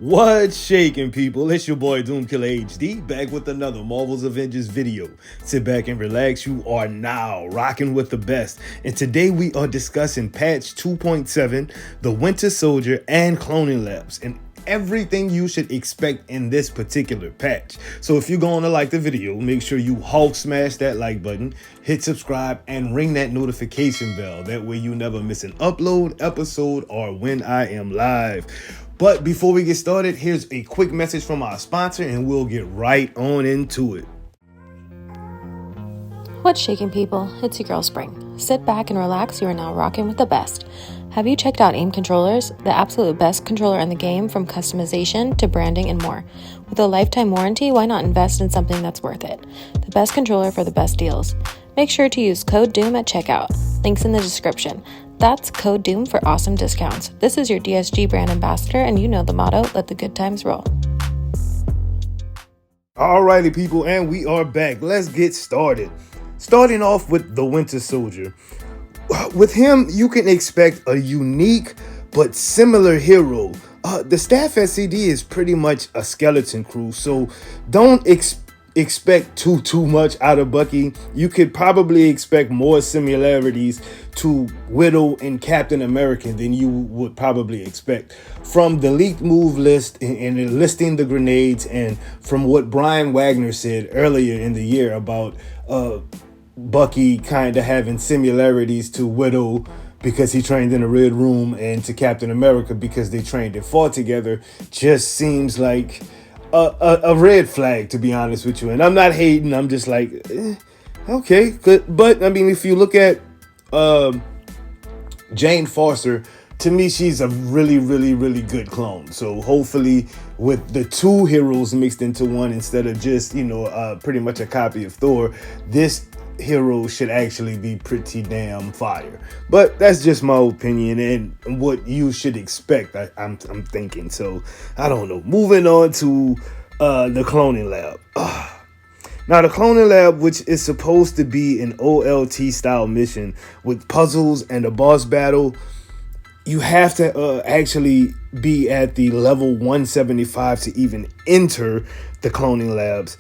What's shaking, people? It's your boy Doomkiller HD back with another Marvel's Avengers video. Sit back and relax. You are now rocking with the best. And today we are discussing patch 2.7, the Winter Soldier and cloning labs, and everything you should expect in this particular patch. So if you're going to like the video, make sure you Hulk smash that like button, hit subscribe, and ring that notification bell. That way you never miss an upload, episode, or when I am live. But before we get started, here's a quick message from our sponsor and we'll get right on into it. What's shaking, people? It's your girl Spring. Sit back and relax. You are now rocking with the best. Have you checked out AIM controllers? The absolute best controller in the game, from customization to branding and more. With a lifetime warranty, why not invest in something that's worth it? The best controller for the best deals. Make sure to use code DOOM at checkout. Links in the description. That's code DOOM for awesome discounts. This is your DSG brand ambassador, and you know the motto, let the good times roll. Alrighty, people, and we are back. Let's get started. Starting off with the Winter Soldier. With him, you can expect a unique but similar hero. The staff at CD is pretty much a skeleton crew, so don't expect too much out of Bucky. You could probably expect more similarities to Widow and Captain America than you would probably expect from the leaked move list and listing the grenades, and from what Brian Wagner said earlier in the year about Bucky kind of having similarities to Widow because he trained in a Red Room, and to Captain America because they trained and fought together. Just seems like a red flag, to be honest with you. And I'm not hating, I'm just like, okay, good. But I mean, if you look at Jane Foster, to me, she's a really good clone. So hopefully with the two heroes mixed into one instead of just, pretty much a copy of Thor, this hero should actually be pretty damn fire. But that's just my opinion and what you should expect, I'm thinking. So I don't know. Moving on to the cloning lab. Now, the cloning lab, which is supposed to be an OLT style mission with puzzles and a boss battle, you have to actually be at the level 175 to even enter the cloning labs.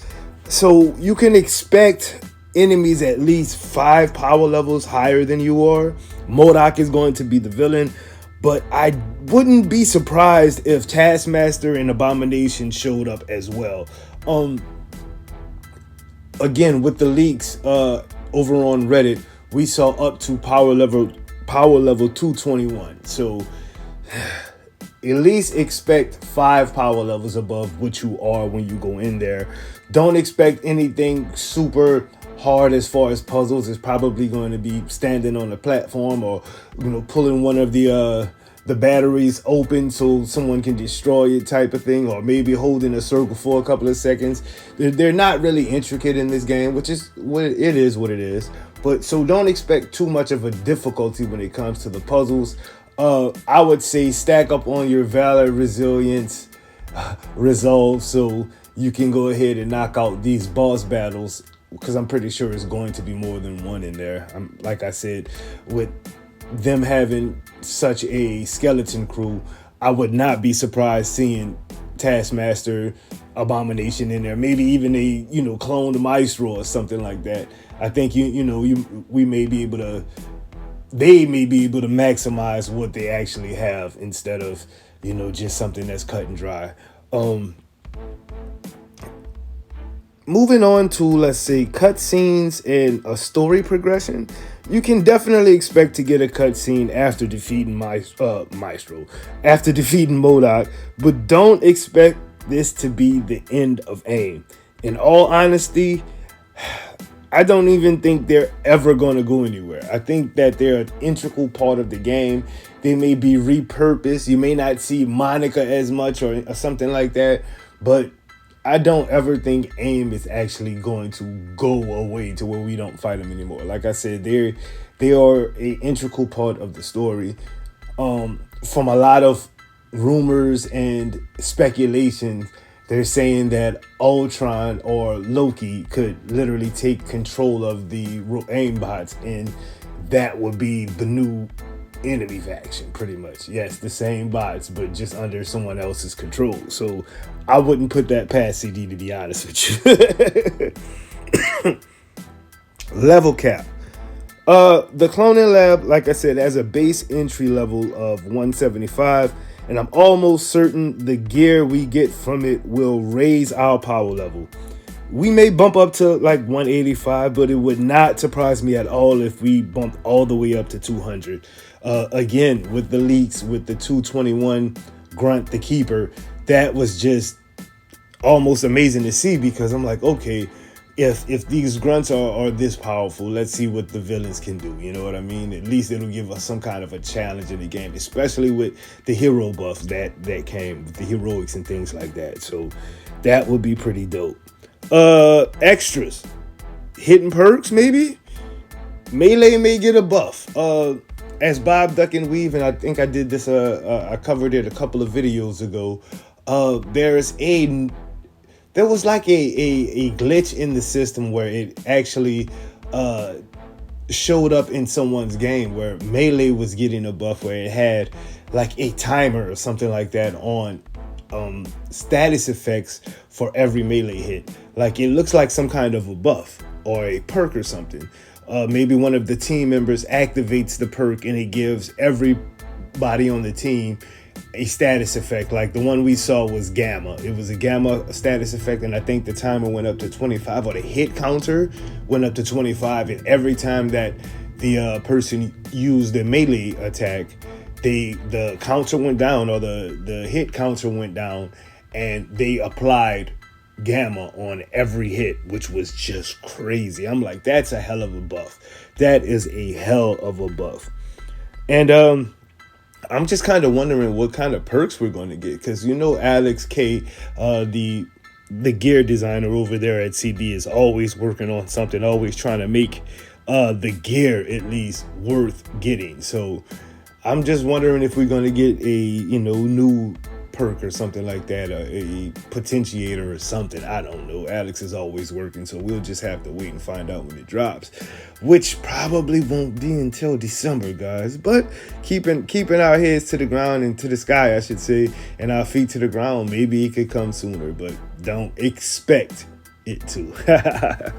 So you can expect enemies at least 5 power levels higher than you are. MODOK is going to be the villain, but I wouldn't be surprised if Taskmaster and Abomination showed up as well. Again, with the leaks over on Reddit, we saw up to power level 221. So at least expect 5 power levels above what you are when you go in there. Don't expect anything super hard as far as puzzles. It's probably going to be standing on a platform, or pulling one of the batteries open so someone can destroy it, type of thing, or maybe holding a circle for a couple of seconds. They're not really intricate in this game, which is what it is. But so don't expect too much of a difficulty when it comes to the puzzles. I would say stack up on your valor, resilience, resolve, so you can go ahead and knock out these boss battles, because I'm pretty sure it's going to be more than one in there. Like I said, with them having such a skeleton crew, I would not be surprised seeing Taskmaster, Abomination in there, maybe even a cloned Maestro or something like that. I think they may be able to maximize what they actually have instead of just something that's cut and dry. Moving on to, let's say, cutscenes and a story progression, you can definitely expect to get a cutscene after defeating Maestro, after defeating MODOK, but don't expect this to be the end of AIM. In all honesty, I don't even think they're ever going to go anywhere. I think that they're an integral part of the game. They may be repurposed. You may not see Monica as much or something like that, but I don't ever think AIM is actually going to go away to where we don't fight them anymore. Like I said, they are an integral part of the story. From a lot of rumors and speculation, they're saying that Ultron or Loki could literally take control of the AIM bots, and that would be the new enemy faction, pretty much. Yes, the same bots, but just under someone else's control. So I wouldn't put that past CD, to be honest with you. Level cap. The cloning lab, like I said, has a base entry level of 175, and I'm almost certain the gear we get from it will raise our power level. We may bump up to like 185, but it would not surprise me at all if we bump all the way up to 200. Again, with the leaks, with the 221 Grunt, the Keeper, that was just almost amazing to see, because I'm like, okay, if these grunts are this powerful, let's see what the villains can do. You know what I mean? At least it'll give us some kind of a challenge in the game, especially with the hero buffs that came with the heroics and things like that. So that would be pretty dope. Extras, hidden perks, maybe. Melee may get a buff. As Bob Duck and Weave, and I think I did this. I covered it a couple of videos ago. There was like a glitch in the system where it actually showed up in someone's game where Melee was getting a buff, where it had like a timer or something like that on status effects for every Melee hit. Like, it looks like some kind of a buff or a perk or something. Maybe one of the team members activates the perk and it gives everybody on the team a status effect. Like the one we saw was Gamma. It was a Gamma status effect, and I think the timer went up to 25, or the hit counter went up to 25, and every time that the person used the melee attack, the counter went down, or the hit counter went down, and they applied Gamma on every hit, which was just crazy. I'm like, that's a hell of a buff. That is a hell of a buff. And I'm just kind of wondering what kind of perks we're going to get, because Alex K, the gear designer over there at CD, is always working on something, always trying to make the gear at least worth getting. So I'm just wondering if we're going to get a new perk or something like that, a potentiator or something. I don't know. Alex is always working, so we'll just have to wait and find out when it drops, which probably won't be until December, guys. But keeping our heads to the ground, and to the sky, I should say, and our feet to the ground, maybe it could come sooner, but don't expect it to.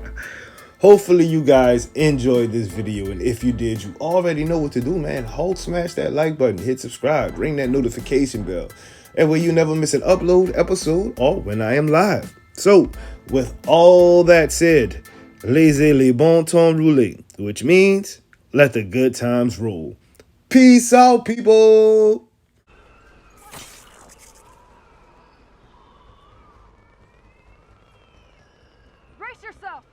Hopefully you guys enjoyed this video, and if you did, you already know what to do, man. Hold, smash that like button, hit subscribe, ring that notification bell. That way you never miss an upload, episode, or when I am live. So, with all that said, laissez les bon temps rouler, which means let the good times roll. Peace out, people! Brace yourself!